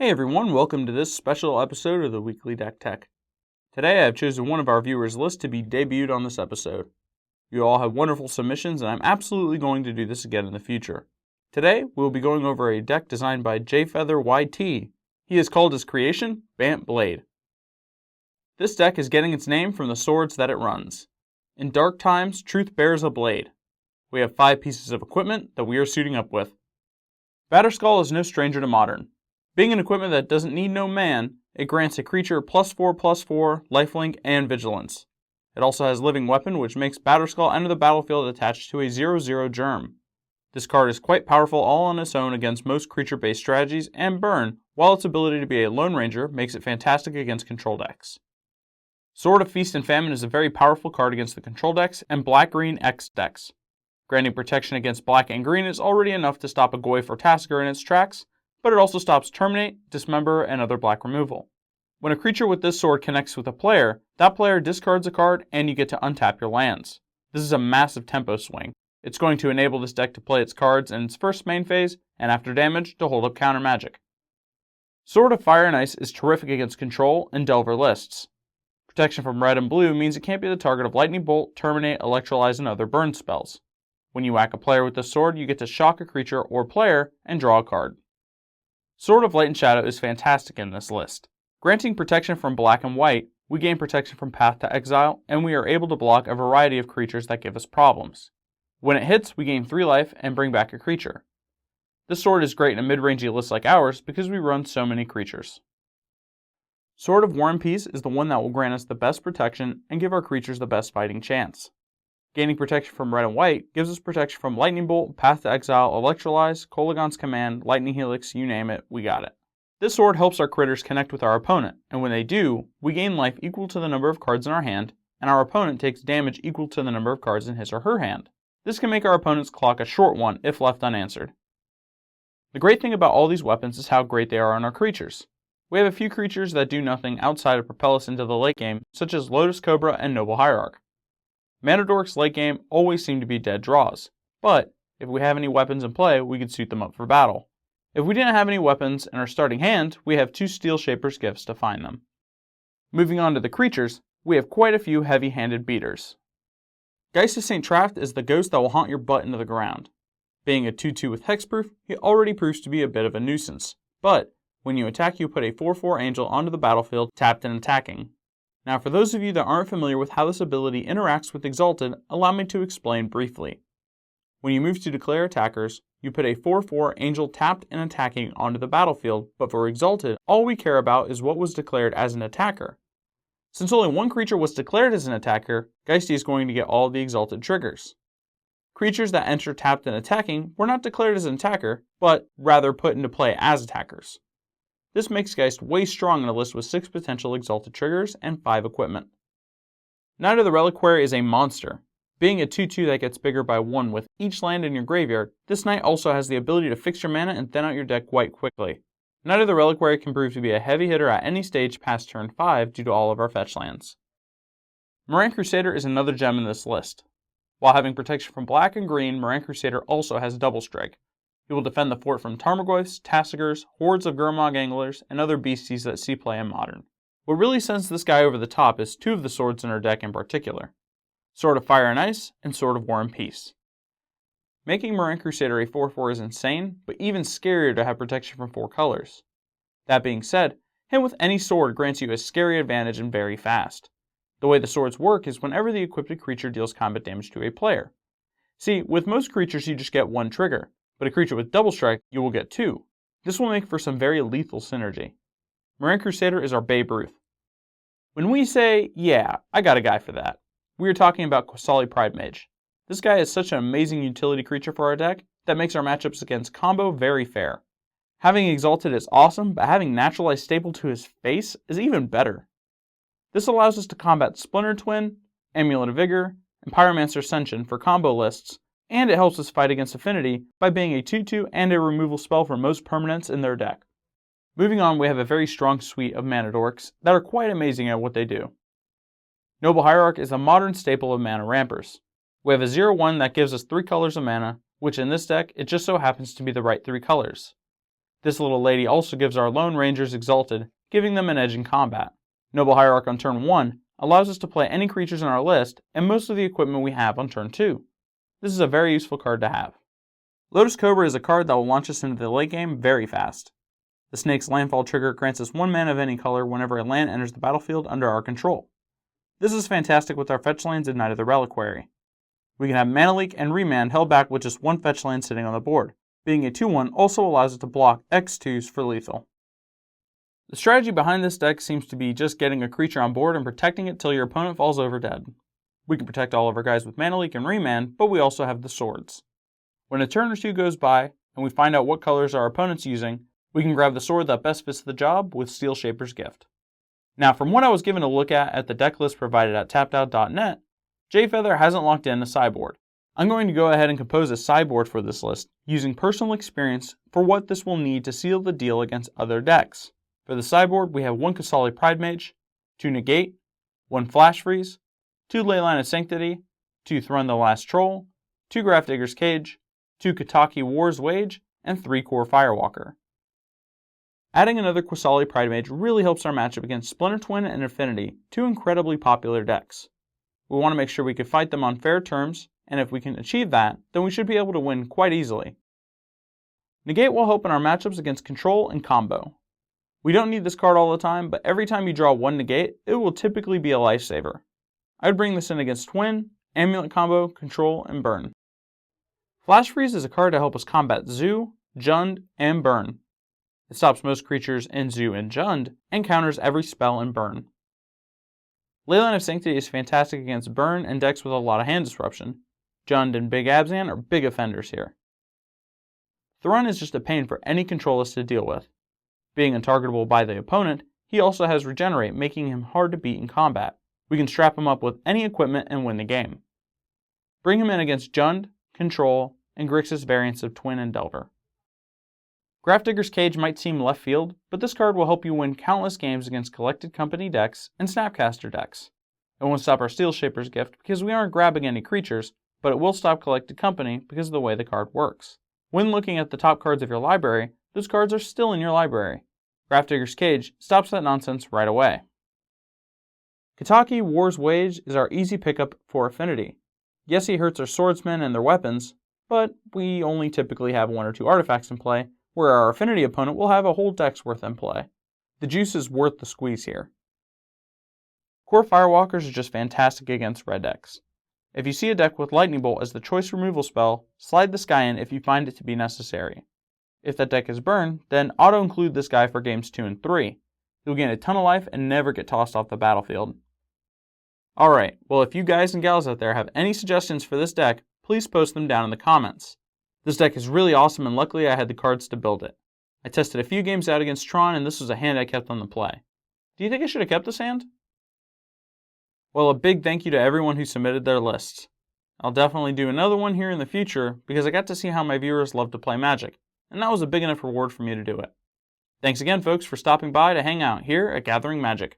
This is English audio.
Hey everyone, welcome to this special episode of the Weekly Deck Tech. Today I have chosen one of our viewers' list to be debuted on this episode. You all have wonderful submissions and I'm absolutely going to do this again in the future. Today we will be going over a deck designed by Jayfeather YT. He has called his creation Bantblade. This deck is getting its name from the swords that it runs. In dark times, truth bears a blade. We have 5 pieces of equipment that we are suiting up with. Batterskull is no stranger to Modern. Being an equipment that doesn't need no man, it grants a creature +4/+4, lifelink, and vigilance. It also has Living Weapon, which makes Batterskull enter the battlefield attached to a 0/0 germ. This card is quite powerful all on its own against most creature-based strategies, and burn, while its ability to be a Lone Ranger makes it fantastic against control decks. Sword of Feast and Famine is a very powerful card against the control decks and black-green X decks. Granting protection against black and green is already enough to stop a Goyf or Tasker in its tracks, but it also stops Terminate, Dismember, and other black removal. When a creature with this sword connects with a player, that player discards a card and you get to untap your lands. This is a massive tempo swing. It's going to enable this deck to play its cards in its first main phase, and after damage, to hold up counter magic. Sword of Fire and Ice is terrific against control and Delver lists. Protection from red and blue means it can't be the target of Lightning Bolt, Terminate, Electrolyze, and other burn spells. When you whack a player with this sword, you get to shock a creature or player and draw a card. Sword of Light and Shadow is fantastic in this list. Granting protection from black and white, we gain protection from Path to Exile, and we are able to block a variety of creatures that give us problems. When it hits, we gain 3 life and bring back a creature. This sword is great in a mid-rangey list like ours because we run so many creatures. Sword of War and Peace is the one that will grant us the best protection and give our creatures the best fighting chance. Gaining protection from red and white gives us protection from Lightning Bolt, Path to Exile, Electrolyze, Kolaghan's Command, Lightning Helix, you name it, we got it. This sword helps our critters connect with our opponent, and when they do, we gain life equal to the number of cards in our hand, and our opponent takes damage equal to the number of cards in his or her hand. This can make our opponent's clock a short one if left unanswered. The great thing about all these weapons is how great they are on our creatures. We have a few creatures that do nothing outside of propel us into the late game, such as Lotus Cobra and Noble Hierarch. Mana Dorks late game always seem to be dead draws, but if we have any weapons in play, we could suit them up for battle. If we didn't have any weapons in our starting hand, we have 2 Steelshaper's gifts to find them. Moving on to the creatures, we have quite a few heavy-handed beaters. Geist of St. Traft is the ghost that will haunt your butt into the ground. Being a 2/2 with hexproof, he already proves to be a bit of a nuisance, but when you attack, you put a 4/4 angel onto the battlefield, tapped and attacking. Now for those of you that aren't familiar with how this ability interacts with Exalted, allow me to explain briefly. When you move to declare attackers, you put a 4/4 angel tapped and attacking onto the battlefield, but for Exalted, all we care about is what was declared as an attacker. Since only one creature was declared as an attacker, Geisty is going to get all of the Exalted triggers. Creatures that enter tapped and attacking were not declared as an attacker, but rather put into play as attackers. This makes Geist way strong in a list with 6 potential Exalted triggers and 5 equipment. Knight of the Reliquary is a monster. Being a 2/2 that gets bigger by 1 with each land in your graveyard, this Knight also has the ability to fix your mana and thin out your deck quite quickly. Knight of the Reliquary can prove to be a heavy hitter at any stage past turn 5 due to all of our fetch lands. Meringue Crusader is another gem in this list. While having protection from black and green, Mirran Crusader also has double strike. He will defend the fort from Tarmogoyfs, Tassigers, hordes of Gurmag Anglers, and other beasties that see play in Modern. What really sends this guy over the top is 2 of the swords in our deck in particular. Sword of Fire and Ice, and Sword of War and Peace. Making Mirran Crusader a 4/4 is insane, but even scarier to have protection from 4 colors. That being said, him with any sword grants you a scary advantage and very fast. The way the swords work is whenever the equipped creature deals combat damage to a player. See, with most creatures you just get 1 trigger, but a creature with double strike, you will get 2. This will make for some very lethal synergy. Mirran Crusader is our Babe Ruth. When we say, yeah, I got a guy for that, we are talking about Qasali Pridemage. This guy is such an amazing utility creature for our deck that makes our matchups against combo very fair. Having Exalted is awesome, but having Naturalized stapled to his face is even better. This allows us to combat Splinter Twin, Amulet of Vigor, and Pyromancer Ascension for combo lists, and it helps us fight against Affinity by being a 2/2 and a removal spell for most permanents in their deck. Moving on, we have a very strong suite of Mana Dorks that are quite amazing at what they do. Noble Hierarch is a modern staple of mana rampers. We have a 0/1 that gives us 3 colors of mana, which in this deck, it just so happens to be the right 3 colors. This little lady also gives our Lone Rangers Exalted, giving them an edge in combat. Noble Hierarch on turn 1 allows us to play any creatures in our list and most of the equipment we have on turn 2. This is a very useful card to have. Lotus Cobra is a card that will launch us into the late game very fast. The Snake's landfall trigger grants us 1 mana of any color whenever a land enters the battlefield under our control. This is fantastic with our fetch lands in Knight of the Reliquary. We can have Mana Leak and Remand held back with just 1 fetch land sitting on the board. Being a 2/1 also allows us to block X2s for lethal. The strategy behind this deck seems to be just getting a creature on board and protecting it till your opponent falls over dead. We can protect all of our guys with Mana Leak and Remand, but we also have the swords. When a turn or 2 goes by, and we find out what colors our opponent's using, we can grab the sword that best fits the job with Steelshaper's Gift. Now, from what I was given a look at the deck list provided at tappedout.net, Jayfeather hasn't locked in a sideboard. I'm going to go ahead and compose a sideboard for this list, using personal experience for what this will need to seal the deal against other decks. For the sideboard, we have 1 Qasali Pridemage, 2 Negate, 1 Flashfreeze, 2 Leyline of Sanctity, 2 Thrun the Last Troll, 2 Grafdigger's Cage, 2 Kataki War's Wage, and 3 Kor Firewalker. Adding another Qasali Pridemage really helps our matchup against Splinter Twin and Affinity, 2 incredibly popular decks. We want to make sure we can fight them on fair terms, and if we can achieve that, then we should be able to win quite easily. Negate will help in our matchups against Control and Combo. We don't need this card all the time, but every time you draw 1 Negate, it will typically be a lifesaver. I would bring this in against Twin, Amulet Combo, Control, and Burn. Flashfreeze is a card to help us combat Zoo, Jund, and Burn. It stops most creatures in Zoo and Jund, and counters every spell in Burn. Leyline of Sanctity is fantastic against Burn and decks with a lot of hand disruption. Jund and Big Abzan are big offenders here. Thrun is just a pain for any control list to deal with. Being untargetable by the opponent, he also has Regenerate, making him hard to beat in combat. We can strap him up with any equipment and win the game. Bring him in against Jund, Control, and Grixis variants of Twin and Delver. Grafdigger's Cage might seem left field, but this card will help you win countless games against Collected Company decks and Snapcaster decks. It won't stop our Steelshaper's Gift because we aren't grabbing any creatures, but it will stop Collected Company because of the way the card works. When looking at the top cards of your library, those cards are still in your library. Grafdigger's Cage stops that nonsense right away. Kataki War's Wage is our easy pickup for Affinity. Yes, he hurts our swordsmen and their weapons, but we only typically have 1 or 2 artifacts in play, where our Affinity opponent will have a whole deck's worth in play. The juice is worth the squeeze here. Kor Firewalkers are just fantastic against red decks. If you see a deck with Lightning Bolt as the choice removal spell, slide this guy in if you find it to be necessary. If that deck is Burn, then auto-include this guy for games 2 and 3. You'll gain a ton of life and never get tossed off the battlefield. Alright, well if you guys and gals out there have any suggestions for this deck, please post them down in the comments. This deck is really awesome and luckily I had the cards to build it. I tested a few games out against Tron and this was a hand I kept on the play. Do you think I should have kept this hand? Well, a big thank you to everyone who submitted their lists. I'll definitely do another one here in the future because I got to see how my viewers love to play Magic, and that was a big enough reward for me to do it. Thanks again folks for stopping by to hang out here at Gathering Magic.